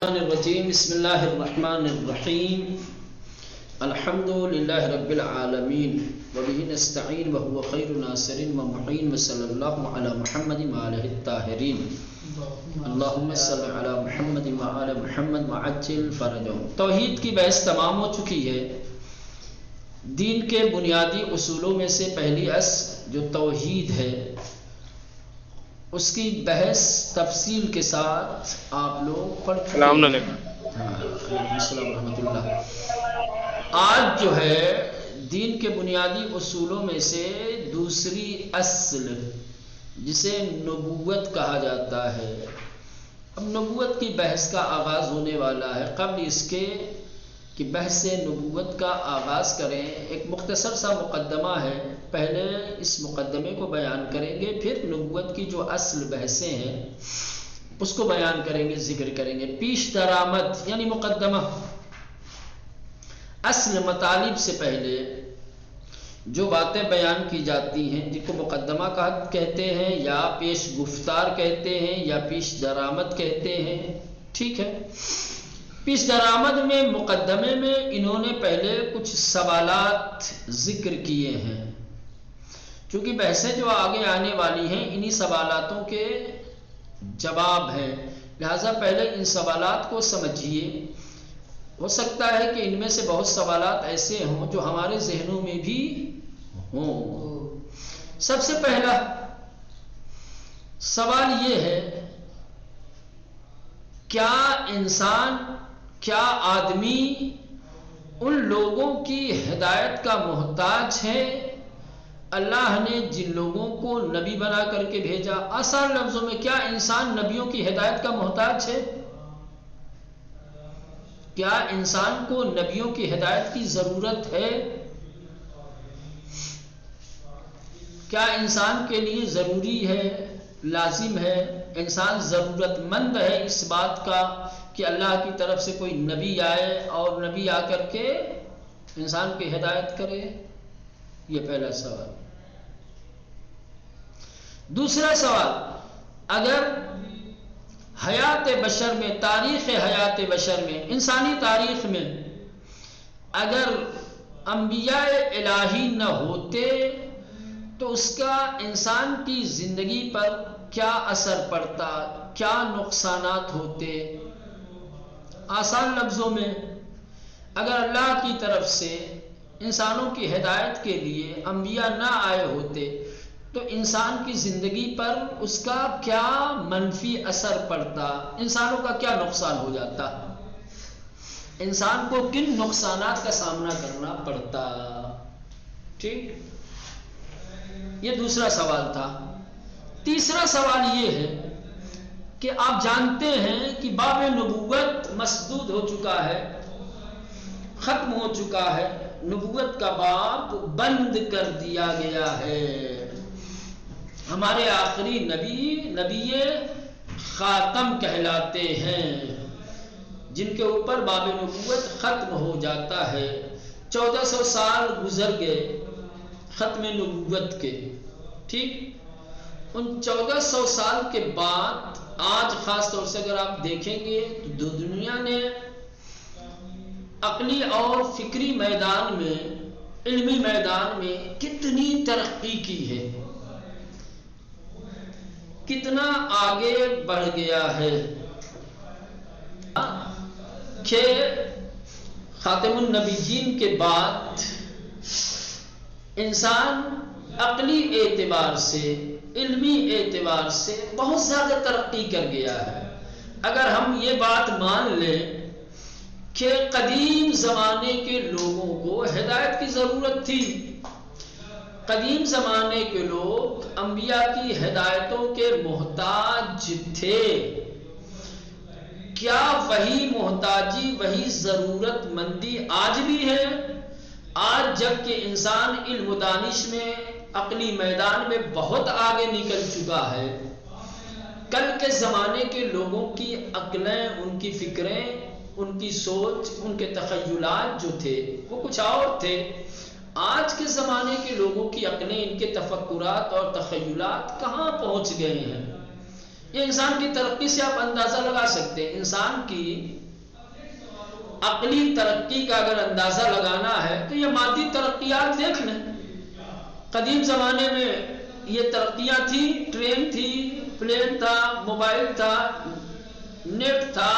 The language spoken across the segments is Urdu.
الرجیم بسم اللہ الرحمن الرحیم الحمد للہ رب العالمین وبہ نستعین وهو خیر ناصر ومعین وصلی اللہ علی محمد وآلہ الطاہرین اللہم صل علی محمد وآل محمد وعجل فرجهم۔ توحید کی بحث تمام ہو چکی ہے۔ دین کے بنیادی اصولوں میں سے پہلی اصل جو توحید ہے اس کی بحث تفصیل کے ساتھ آپ لوگ پڑھ چکے ہیں۔ السلام ورحمۃ اللہ۔ آج جو ہے دین کے بنیادی اصولوں میں سے دوسری اصل جسے نبوت کہا جاتا ہے، اب نبوت کی بحث کا آغاز ہونے والا ہے۔ قبل اس کے کہ بحث نبوت کا آغاز کریں، ایک مختصر سا مقدمہ ہے، پہلے اس مقدمے کو بیان کریں گے، پھر نبوت کی جو اصل بحثیں ہیں اس کو بیان کریں گے، ذکر کریں گے۔ پیش درآمد یعنی مقدمہ، اصل مطالب سے پہلے جو باتیں بیان کی جاتی ہیں جن کو مقدمہ کہتے ہیں یا پیش گفتار کہتے ہیں یا پیش درآمد کہتے ہیں، ٹھیک ہے۔ پیش درآمد میں مقدمے میں انہوں نے پہلے کچھ سوالات ذکر کیے ہیں، چونکہ بحثیں جو آگے آنے والی ہیں انہی سوالاتوں کے جواب ہیں، لہذا پہلے ان سوالات کو سمجھیے۔ ہو سکتا ہے کہ ان میں سے بہت سوالات ایسے ہوں جو ہمارے ذہنوں میں بھی ہوں۔ سب سے پہلا سوال یہ ہے، کیا انسان، کیا آدمی ان لوگوں کی ہدایت کا محتاج ہے اللہ نے جن لوگوں کو نبی بنا کر کے بھیجا؟ آسان لفظوں میں، کیا انسان نبیوں کی ہدایت کا محتاج ہے؟ کیا انسان کو نبیوں کی ہدایت کی ضرورت ہے؟ کیا انسان کے لیے ضروری ہے، لازم ہے، انسان ضرورت مند ہے اس بات کا کہ اللہ کی طرف سے کوئی نبی آئے اور نبی آ کر کے انسان کی ہدایت کرے؟ یہ پہلا سوال۔ دوسرا سوال، اگر حیات بشر میں، تاریخ حیات بشر میں، انسانی تاریخ میں اگر انبیاء الہی نہ ہوتے تو اس کا انسان کی زندگی پر کیا اثر پڑتا، کیا نقصانات ہوتے؟ آسان لفظوں میں، اگر اللہ کی طرف سے انسانوں کی ہدایت کے لیے انبیاء نہ آئے ہوتے تو انسان کی زندگی پر اس کا کیا منفی اثر پڑتا، انسانوں کا کیا نقصان ہو جاتا، انسان کو کن نقصانات کا سامنا کرنا پڑتا؟ ٹھیک، یہ دوسرا سوال تھا۔ تیسرا سوال یہ ہے کہ آپ جانتے ہیں کہ باب نبوت مسدود ہو چکا ہے، ختم ہو چکا ہے، نبوت کا باب بند کر دیا گیا ہے۔ ہمارے آخری نبی خاتم کہلاتے ہیں، جن کے اوپر باب نبوت ختم ہو جاتا ہے۔ 1400 سال گزر گئے ختم نبوت کے، ٹھیک۔ ان 1400 سال کے بعد آج خاص طور سے اگر آپ دیکھیں گے تو دنیا نے عقلی اور فکری میدان میں، علمی میدان میں کتنی ترقی کی ہے، کتنا آگے بڑھ گیا ہے کہ خاتم النبیین کے بعد انسان عقلی اعتبار سے، علمی اعتبار سے بہت زیادہ ترقی کر گیا ہے۔ اگر ہم یہ بات مان لیں کہ قدیم زمانے کے لوگوں کو ہدایت کی ضرورت تھی، قدیم زمانے کے لوگ انبیاء کی ہدایتوں کے محتاج تھے، کیا وہی محتاجی، وہی ضرورت مندی آج بھی ہے؟ آج جب کہ انسان علم و دانش میں، عقلی میدان میں بہت آگے نکل چکا ہے، کل کے زمانے کے لوگوں کی عقلیں، ان کی فکریں، ان کی سوچ، ان کے تخیلات جو تھے وہ کچھ اور تھے۔ آج کے زمانے کے لوگوں کی عقلیں، ان کے تفکرات اور تخیلات کہاں پہنچ گئے ہیں؟ یہ انسان کی ترقی سے آپ اندازہ لگا سکتے ہیں. انسان کی عقلی ترقی کا اگر اندازہ لگانا ہے تو یہ مادی ترقیات دیکھ لیں. قدیم زمانے میں یہ ترقیاں تھی، ٹرین تھی، پلین تھا، موبائل تھا، نیٹ تھا،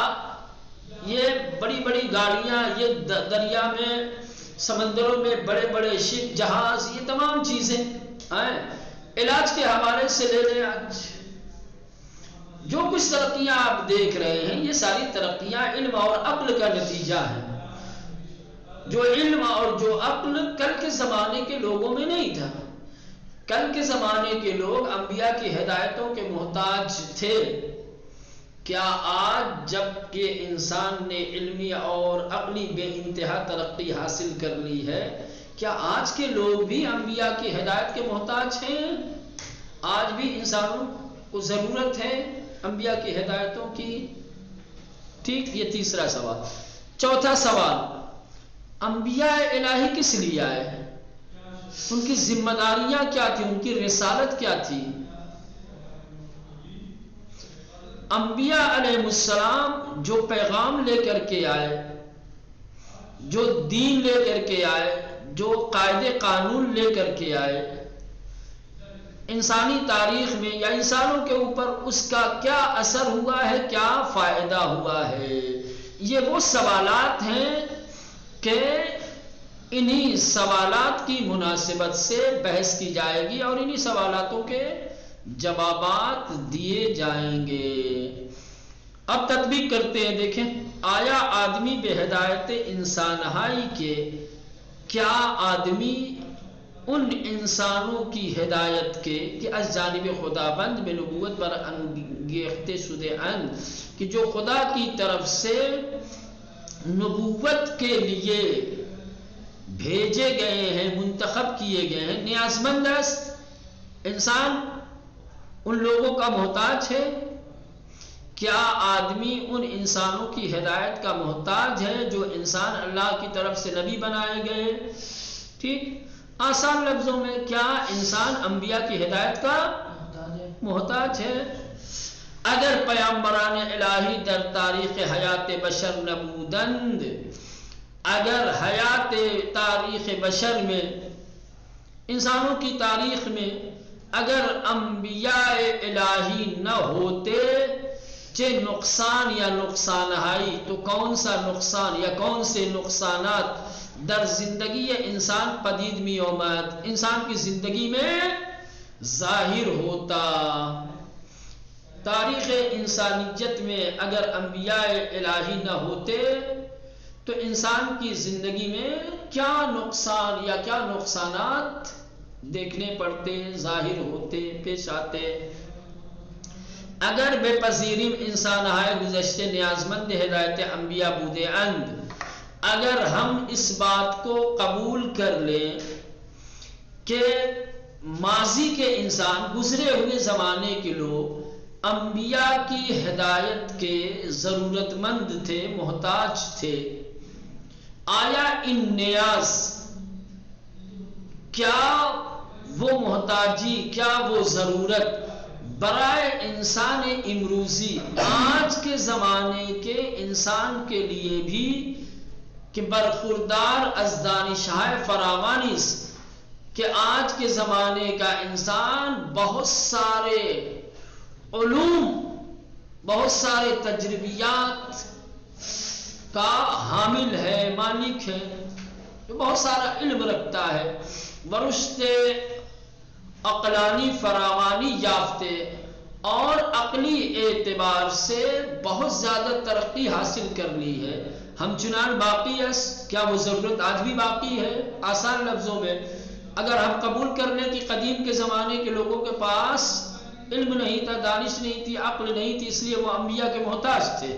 یہ بڑی بڑی گاڑیاں، یہ دریا میں سمندروں میں بڑے بڑے شپ، جہاز، یہ تمام چیزیں ہیں. علاج کے حوالے سے لے لیں، آج جو کچھ ترقیاں آپ دیکھ رہے ہیں یہ ساری ترقیاں علم اور عقل کا نتیجہ ہے. جو علم اور جو عقل کل کے زمانے کے لوگوں میں نہیں تھا. کل کے زمانے کے لوگ انبیاء کی ہدایتوں کے محتاج تھے. کیا آج جب کہ انسان نے علمی اور عقلی بے انتہا ترقی حاصل کر لی ہے، کیا آج کے لوگ بھی انبیاء کی ہدایت کے محتاج ہیں؟ آج بھی انسانوں کو ضرورت ہے انبیاء کی ہدایتوں کی. ٹھیک، یہ تیسرا سوال. چوتھا سوال، انبیاء الہی کس لیے آئے ہیں؟ ان کی ذمہ داریاں کیا تھی؟ ان کی رسالت کیا تھی؟ انبیاء علیہ السلام جو پیغام لے کر کے آئے، جو دین لے کر کے آئے، جو قاعدے قانون لے کر کے آئے، انسانی تاریخ میں یا انسانوں کے اوپر اس کا کیا اثر ہوا ہے، کیا فائدہ ہوا ہے، یہ وہ سوالات ہیں کہ انہی سوالات کی مناسبت سے بحث کی جائے گی اور انہی سوالاتوں کے جوابات دیے جائیں گے. اب تطبیق کرتے ہیں. دیکھیں، آیا آدمی بے ہدایت انسانہائی کے، کیا آدمی ان انسانوں کی ہدایت کے کہ از جانب خدا بند میں نبوت پر انگیختے شدے اند، کہ جو خدا کی طرف سے نبوت کے لیے بھیجے گئے ہیں، منتخب کیے گئے ہیں، نیازمند است. انسان ان لوگوں کا محتاج ہے. کیا آدمی ان انسانوں کی ہدایت کا محتاج ہے جو انسان اللہ کی طرف سے نبی بنائے گئے؟ ٹھیک، آسان لفظوں میں، کیا انسان انبیاء کی ہدایت کا محتاج ہے؟ اگر پیامبران الہی در تاریخ حیات بشر نبودند، اگر حیات تاریخ بشر میں، انسانوں کی تاریخ میں اگر انبیاء الہی نہ ہوتے، چہ نقصان یا نقصانہائی، تو کون سا نقصان یا کون سے نقصانات در زندگی انسان پدید می آمد، انسان کی زندگی میں ظاہر ہوتا. تاریخ انسانیت میں اگر انبیاء الہی نہ ہوتے تو انسان کی زندگی میں کیا نقصان یا کیا نقصانات دیکھنے پڑتے، ظاہر ہوتے، پیش آتے. اگر بے پذیریم انسان ہائے گزشتے نیازمند ہدایت انبیاء بودے اند، اگر ہم اس بات کو قبول کر لیں کہ ماضی کے انسان، گزرے ہوئے زمانے کے لوگ انبیاء کی ہدایت کے ضرورت مند تھے، محتاج تھے، آیا ان نیاز، کیا وہ محتاجی، کیا وہ ضرورت برائے انسان امروزی، آج کے زمانے کے انسان کے لیے بھی، کہ برخوردار از دانشہائے فراوانی، کہ آج کے زمانے کا انسان بہت سارے علوم، بہت سارے تجربیات کا حامل ہے، مالک ہے، جو بہت سارا علم رکھتا ہے، ورشت عقلانی فراوانی یافتے اور عقلی اعتبار سے بہت زیادہ ترقی حاصل کر لی ہے. ہم چنان باقی ہے، کیا وہ ضرورت آج بھی باقی ہے؟ آسان لفظوں میں اگر ہم قبول کر لیں کہ قدیم کے زمانے کے لوگوں کے پاس علم نہیں تھا، دانش نہیں تھی، عقل نہیں تھی، اس لیے وہ انبیاء کے محتاج تھے.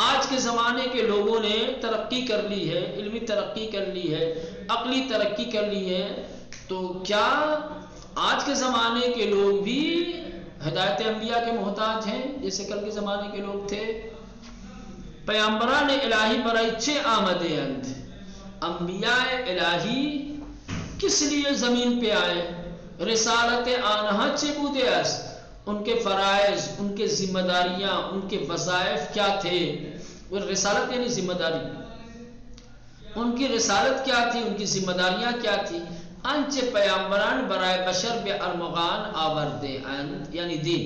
آج کے زمانے کے لوگوں نے ترقی کر لی ہے، علمی ترقی کر لی ہے، عقلی ترقی کر لی ہے، تو کیا آج کے زمانے کے لوگ بھی ہدایت انبیاء کے محتاج ہیں جیسے کل کے زمانے کے لوگ تھے؟ پیامبران الہی برائے چے آمدے اند، انبیاء الہی کس لیے زمین پہ آئے؟ رسالت آنہا چے بودے است، ان کے فرائض، ان کے ذمہ داریاں، ان کے وظائف کیا تھے. وہ رسالت یعنی ذمہ داری، ان کی رسالت کیا تھی، ان کی ذمہ داریاں کیا تھی. انچ پیامبران برائے بشر بے ارمغان آوردے اند یعنی دین،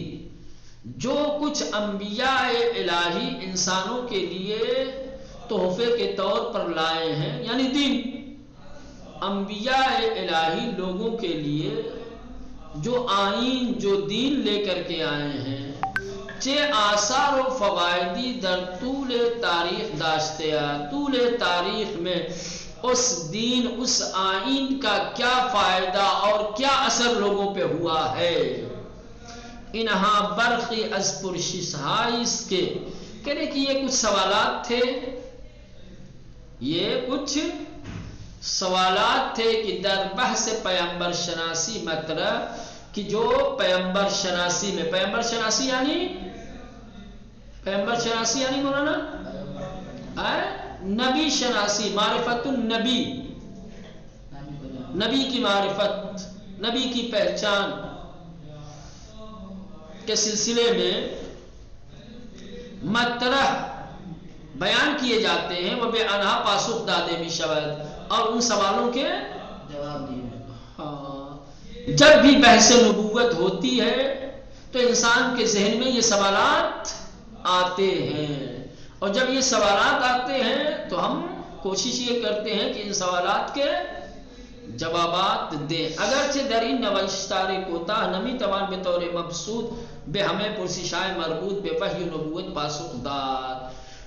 جو کچھ انبیاء الہی انسانوں کے لیے تحفے کے طور پر لائے ہیں یعنی دین. انبیاء الہی لوگوں کے لیے جو آئین، جو دین لے کر کے آئے ہیں، چے آثار و فوائدی در طول تاریخ داشتیا، طول تاریخ میں اس دین، اس آئین کا کیا فائدہ اور کیا اثر لوگوں پہ ہوا ہے. انہا برخی از پرشش ہائیس کے کہنے کہ یہ کچھ سوالات تھے، یہ کچھ سوالات تھے کہ در بحث پیغمبر شناسی مطرح، کہ جو پیغمبر شناسی میں، پیغمبر شناسی یعنی مولانا نبی شناسی، معرفت النبی، نبی کی معرفت، نبی کی پہچان کے سلسلے میں مطرح بیان کیے جاتے ہیں. وہ بے انہا پاسخ دادے بھی شود، اور ان سوالوں کے جواب دیے. جب بھی بحث نبوت ہوتی ہے تو انسان کے ذہن میں یہ سوالات آتے ہیں، اور جب یہ سوالات آتے ہیں تو ہم کوشش یہ کرتے ہیں کہ ان سوالات کے جوابات دیں. اگرچہ در این نوشتار کوتاہ نمی توان بطور مبسوط بے ہمیں پرسشائے مربوط بے وحی نبوت پاسخ داد.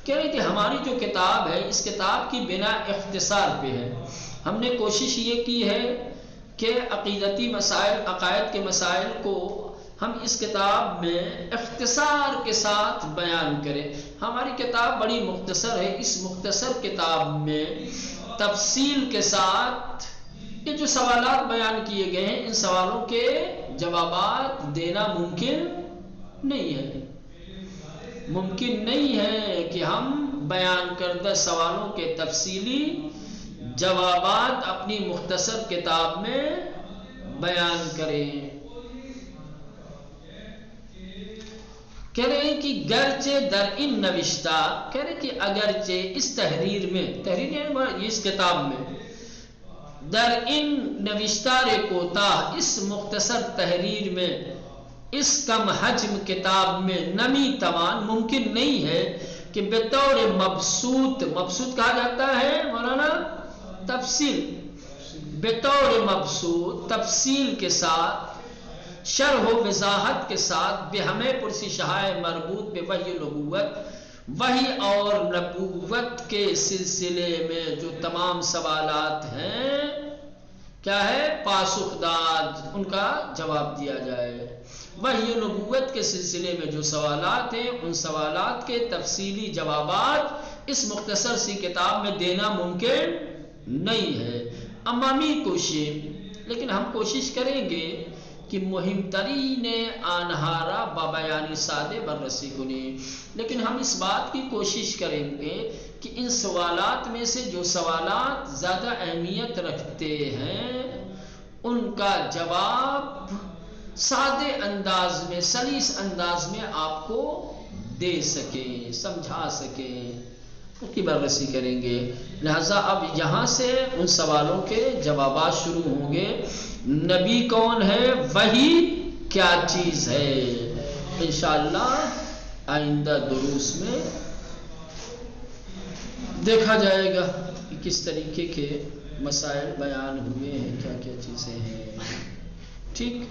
کہہ رہی تھی ہماری جو کتاب ہے، اس کتاب کی بنا اختصار پہ ہے. ہم نے کوشش یہ کی ہے کہ عقیدتی مسائل، عقائد کے مسائل کو ہم اس کتاب میں اختصار کے ساتھ بیان کریں. ہماری کتاب بڑی مختصر ہے. اس مختصر کتاب میں تفصیل کے ساتھ یہ جو سوالات بیان کیے گئے ہیں، ان سوالوں کے جوابات دینا ممکن نہیں ہے. ممکن نہیں ہے کہ ہم بیان کردہ سوالوں کے تفصیلی جوابات اپنی مختصر کتاب میں بیان کریں. کہہ رہے ہیں کہ گرچہ در ان نوشتہ، کہہ رہے کہ اگرچہ اس تحریر میں، تحریر یعنی اس کتاب میں، در ان نوشتار کوتاہ، اس مختصر تحریر میں، اس کم حجم کتاب میں، نمی توان ممکن نہیں ہے کہ بطور مبسوط، مبسوط کہا جاتا ہے مولانا تفصیل، بطور مبسوط تفصیل کے ساتھ، شرح و وضاحت کے ساتھ، بے ہمیں پرسشائے مربوط بے وحی نبوت، وحی اور نبوت کے سلسلے میں جو تمام سوالات ہیں، کیا ہے پاسخ داد، ان کا جواب دیا جائے. وحی نبوت کے سلسلے میں جو سوالات ہیں، ان سوالات کے تفصیلی جوابات اس مختصر سی کتاب میں دینا ممکن نہیں ہے. عوامی کوشش، لیکن ہم کوشش کریں گے کہ مہم ترین آنہارا بابیانی سادے بررسی کنی. لیکن ہم اس بات کی کوشش کریں گے کہ ان سوالات میں سے جو سوالات زیادہ اہمیت رکھتے ہیں، ان کا جواب سادے انداز میں، سلیس انداز میں آپ کو دے سکیں، سمجھا سکیں، اس کی بررسی کریں گے. لہذا اب یہاں سے ان سوالوں کے جوابات شروع ہوں گے. نبی کون ہے، وحی کیا چیز ہے، انشاءاللہ آئندہ دروس میں دیکھا جائے گا کہ کس طریقے کے مسائل بیان ہوئے ہیں، کیا کیا چیزیں ہیں. ٹھیک.